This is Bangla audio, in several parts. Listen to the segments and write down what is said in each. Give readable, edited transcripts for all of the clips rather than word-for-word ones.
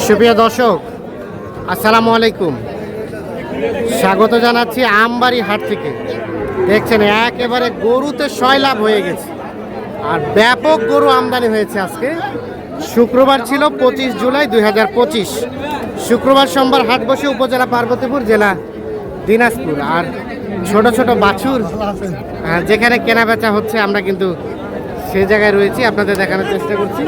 সুপ্রিয় দর্শক, আসসালামু আলাইকুম। স্বাগত জানাচ্ছি আমবাড়ি হাট থেকে। দেখছেন একেবারে গরুতে সয়লাভ হয়ে গেছে আর ব্যাপক গরু আমদানি হয়েছে। আজকে শুক্রবার ছিল 25 জুলাই 2025। শুক্রবার সোমবার হাট বসে উপজেলা পার্বতীপুর, জেলা দিনাজপুর। আর ছোট ছোট বাছুর যেখানে কেনা বেচা হচ্ছে, আমরা কিন্তু সে জায়গায় রয়েছি, আপনাদের দেখানোর চেষ্টা করছি।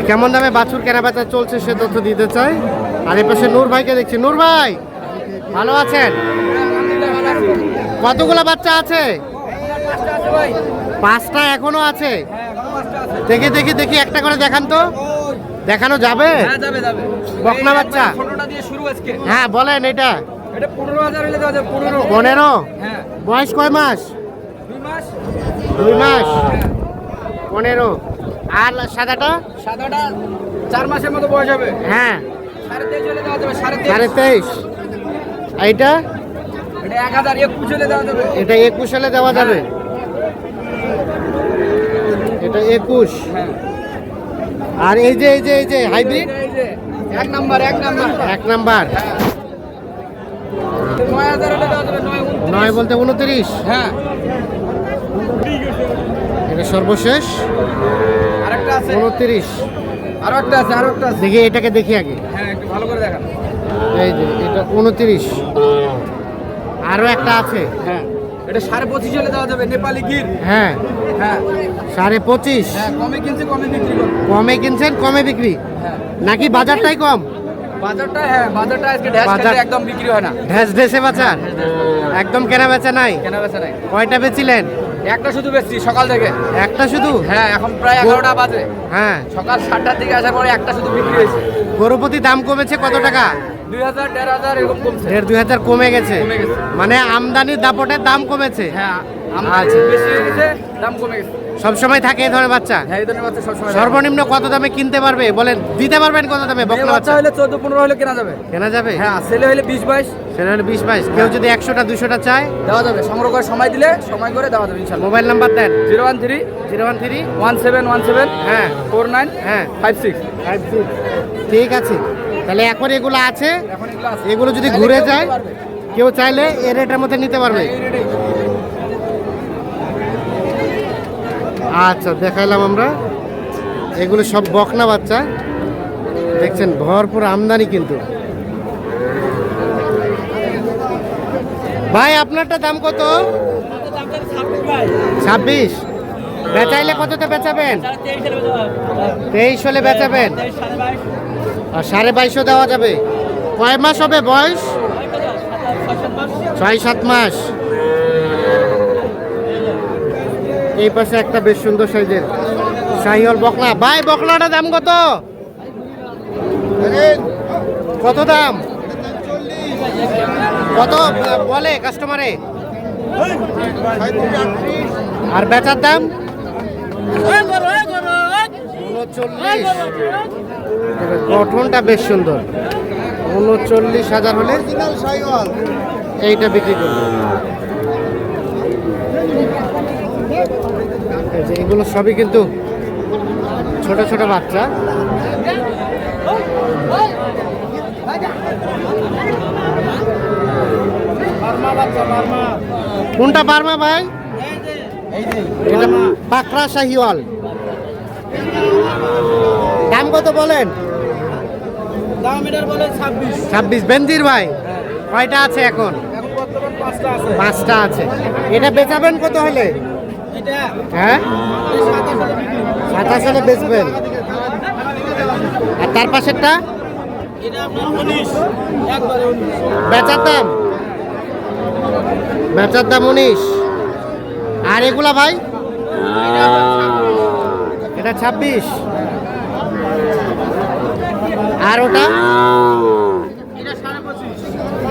কেমন দামে বাছুর কেনা বেচা চলছে সে তথ্য দিতে চাই। আর এ পাশে নূর ভাইকে দেখছি। নূর ভাই ভালো আছেন? কতগুলো বাচ্চা আছে? 5টা এখনো আছে। দেখি দেখি দেখি, একটা করে দেখান তো। দেখানো যাবে? বকনা বাচ্চা? হ্যাঁ বলেন। এটা 15। বয়স কয় মাস? 2 মাস। 15। আর সাদাটা? 4 মাসের মতো বয়স হবে। হ্যাঁ 23.5। এইটা? এটা 1021 হলে দেওয়া যাবে। এটা 21 হলে দেওয়া যাবে। এটা 21। হ্যাঁ। আর এই যে এই যে এই যে হাইব্রিড? এক নাম্বার। 1 নাম্বার। 9000 হলে দেওয়া যাবে। 9 বলতে 29। হ্যাঁ। এটা সর্বশেষ আরেকটা আছে 29। আরো একটা আছে। দেখি এটাকে দেখি আগে। হ্যাঁ, একটু ভালো করে দেখান। এই যে এটা 29। আরো একটা আছে। হ্যাঁ, এটা 25.5 হলে দেওয়া যাবে। নেপালি গির। হ্যাঁ হ্যাঁ 25.5। হ্যাঁ, কমে কিনছি কমে বিক্রি করব। কমে কিনছেন কমে বিক্রি হ্যাঁ, নাকি বাজারটাই কম? বাজারটা আজকে ঢ্যাস বাজার- খেতে একদম বিক্রি হয় না। ঢেসে বাজার একদম কেনা বেচা নাই। কেনা বেচা নাই। কয়টা বেচিলেন? একটা শুধু বেচছি সকাল থেকে। একটা শুধু? হ্যাঁ, এখন প্রায় 11টা বাজে। হ্যাঁ। সকাল 7টার দিকে আসার পরে একটা শুধু বিক্রি হয়েছে। গরুপতি দাম কমেছে কত টাকা? 2000 1500 এরকম কমছে। 1,500 কমে গেছে। কমে গেছে। মানে আমদানির দাপটের দাম কমেছে। হ্যাঁ, আচ্ছা। বেশি হয়ে গেছে, দাম কমে গেছে। সব সময় থাকে এই ধরনের বাচ্চা? হ্যাঁ, এই ধরনের বাচ্চা সবসময় সর্বনিম্ন কত দামে কিনতে পারবে বলেন? দিতে পারবেন কত দামে বকনা বাচ্চা বাচ্চা? হলে 14-15 হলে কেনা যাবে। কেনা যাবে? হ্যাঁ, ছেলে হলে 20-22 সেটা হলে 20-22। কেউ যদি 100টা 200টা চায় দেওয়া যাবে। সংগ্রহ করে সময় দিলে সময় করে দেওয়া যাবে ইনশাআল্লাহ। মোবাইল নাম্বার দেন। 013 013 1717 হ্যাঁ 49 হ্যাঁ 56। ঠিক আছে। তাহলে এখন এগুলো আছে, এখন এগুলো আছে। এগুলো যদি ঘুরে যায় কেউ চাইলে এ রেটের মধ্যে নিতে পারবে। আচ্ছা, দেখাইলাম আমরা। এগুলো সব বকনা বাচ্চা, দেখছেন ভরপুর আমদানি কিন্তু। ভাই আপনারটা দাম কত? 26। বেচাইলে কততে বেচাবেন? 23 হলে বেচাবেন। আর 22.5 দেওয়া যাবে। কয় মাস হবে বয়স? 6-7 মাস। এই পাশে একটা বেশ সুন্দর সাইজের শাহিওয়াল বকনা। ভাই বকনাটা দাম কত? কত দাম? কত বলে কাস্টমারে? আর বেচার দাম? 39। গঠনটা বেশ সুন্দর। 39,000 হলে এইটা বিক্রি করবে। এই যে এগুলো সবই কিন্তু ছোট ছোট বাচ্চা। কোনটা বার্মা ভাই? এটা পাকড়া শাহিওয়াল। দাম কত বলেন? দাম এটার বলে 26। 26। বেনজির ভাই কয়টা আছে এখন? এখন বর্তমান 5টা আছে। 5টা আছে। এটা বেচাবেন কত হলে? এটা হ্যাঁ 27 হলে বেচবেন। আর তার পাশেরটা? এটা আপনার 19 একবারে 19। বেচার দাম? বেচার দাম 19। আর এগুলা ভাই? এটা 26। আর ওটা? এটা 25.5।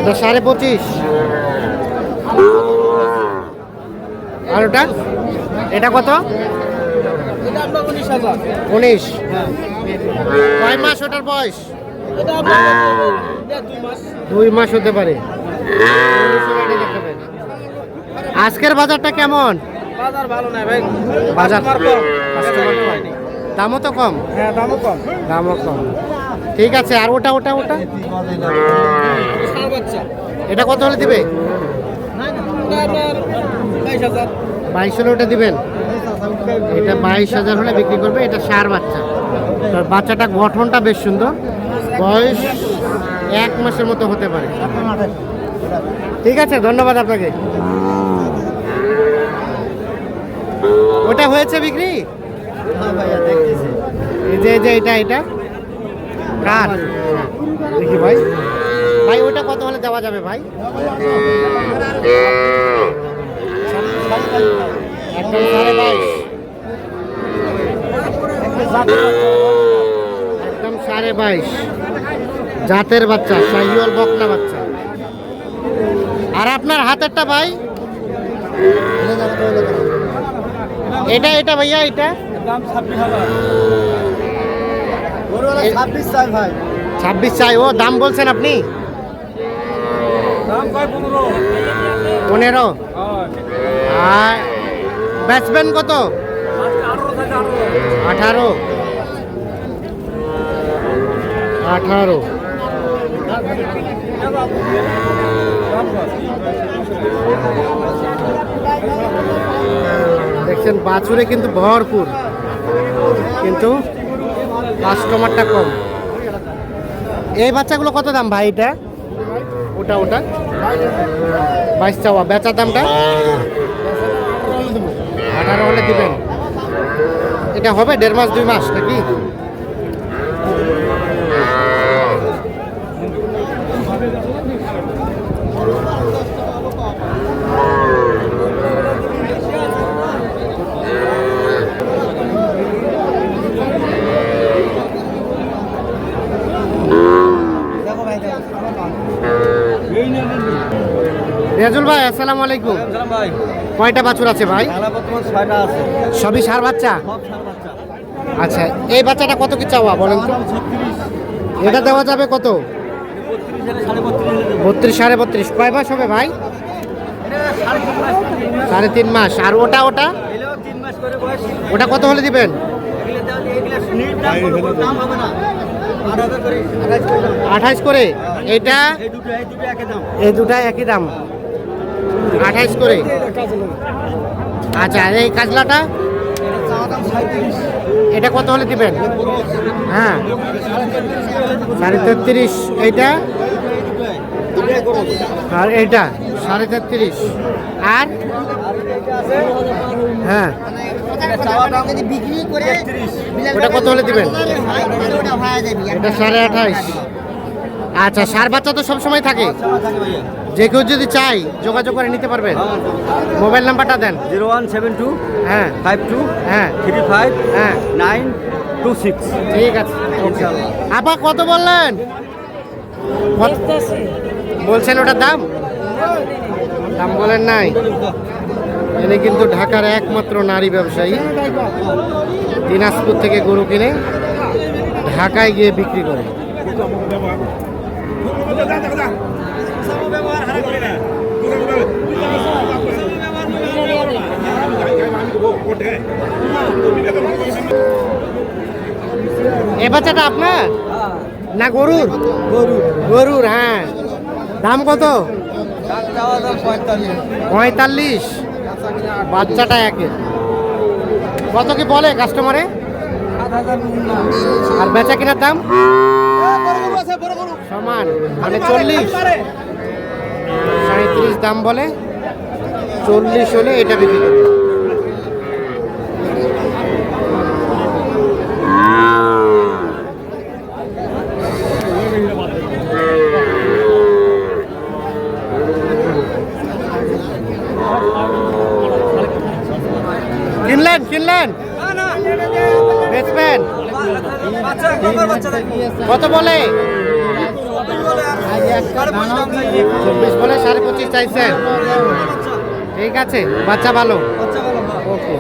এটা 25.5। আর ওটা? এটা কত? এটা আপনার 19,000। 19। কয় মাস ওটার বয়স? এটা আপনার 2 মাস। 2 মাস হতে পারে। আজকের বাজারটা কেমন? বাজার ভালো নাই ভাই। বাজার কাস্টমার কম। কাস্টমার কম। দামও তো কম। হ্যাঁ, দামও কম। দামও কম। ঠিক আছে, আর ওটা ওটা ওটা ষাঁড় বাচ্চা। এটা কত হলে দিবে? ওটা আপনার 22,000। 22 হলে ওটা দিবেন। এটা 22,000 হলে বিক্রি করবে। এটা ষাঁড় বাচ্চা। তো বাচ্চাটা গঠনটা বেশ সুন্দর, বয়স 1 মাসের মতো হতে পারে। ঠিক আছে, ধন্যবাদ আপনাকে। ওটা হয়েছে বিক্রি? এই যে এটা এটা কার দেখি ভাই, ভাই ওটা কত হলে দেওয়া যাবে ভাই? একদম 22.5, একদম 22.5 জাতের বাচ্চা, শাহিওয়াল বকনা বাচ্চা। আর আপনার হাতেরটা ভাই? এটা এটা ভাইয়া এটা দাম 26,000। গরুওয়ালা 26 চাই ভাই। 26 চাই। ও দাম বলছেন আপনি? দাম কয় 15। 15। আর বেচবেন কত? 18। 18। দেখছেন বাছুরে কিন্তু ভরপুর, কিন্তু কাস্টমারটা কম। এই বাচ্চাগুলো কত দাম ভাই? এটা ওটা ওটা 22 চাওয়া, বেচার দামটা 18 হলে দিবেন। এটা হবে 1.5 মাস 2 মাস নাকি? রেজুল ভাই, আসসালামু আলাইকুম। ভাই কয়টা বাছুর আছে ভাই? বর্তমান 6টা আছে। সবই ষাঁড় বাচ্চা? সব ষাঁড় বাচ্চা। আচ্ছা, এই বাচ্চাটা কত কি চাওয়া বলেন তো? 36। এটা দেওয়া যাবে কত? 32 32 32.5 কয় মাস হবে ভাই? এটা 3.5 মাস। 3.5 মাস। আর ওটা ওটা এলেও 3 মাস করে বয়স। ওটা কত হলে দিবেন? এগুলা নির্দাম কোনো দাম হবে না। 8,000 করে 28 করে। এইটা এই দুটো একই দাম। এই দুটাই একই দাম, 28 করে। আচ্ছা, আর এই কাজলাটা এটা চাওয়া দাম 37। এটা কত হলে দিবেন? হ্যাঁ, 33.5। এইটা দুটোই করো। আর এইটা 33.5। আর হ্যাঁ, চাওয়া দাম যদি বিক্রি করে ওটা কত হলে দিবেন? এটা 28.5। আচ্ছা, ষাঁড় বাচ্চা তো সবসময় থাকে, যে কেউ যদি চাই যোগাযোগ করে নিতে পারবেন। মোবাইল নাম্বারটা দেন। 0172 হ্যাঁ 52 হ্যাঁ 35 হ্যাঁ 926। ঠিক আছে। আপা কত বললেন? বলছেন ওটার দাম? দাম বলেন নাই। এনে কিন্তু ঢাকার একমাত্র নারী ব্যবসায়ী, দিনাজপুর থেকে গরু কিনে ঢাকায় গিয়ে বিক্রি করে। এ বাচ্চাটা আপনার না গরুর? গরুর। হ্যাঁ, দাম কত? 45। বাচ্চাটা একের। কত কি বলে কাস্টমারে? আর বেচা কেনার দাম সমান, মানে 40। 37 দাম বলে, 40 হলে এটা বিক্রি করবে। কিনলেন বেচবেন? কত বলে? 24 বলে, 25.5 চাইছেন। ঠিক আছে, বাচ্চা ভালো। ওকে।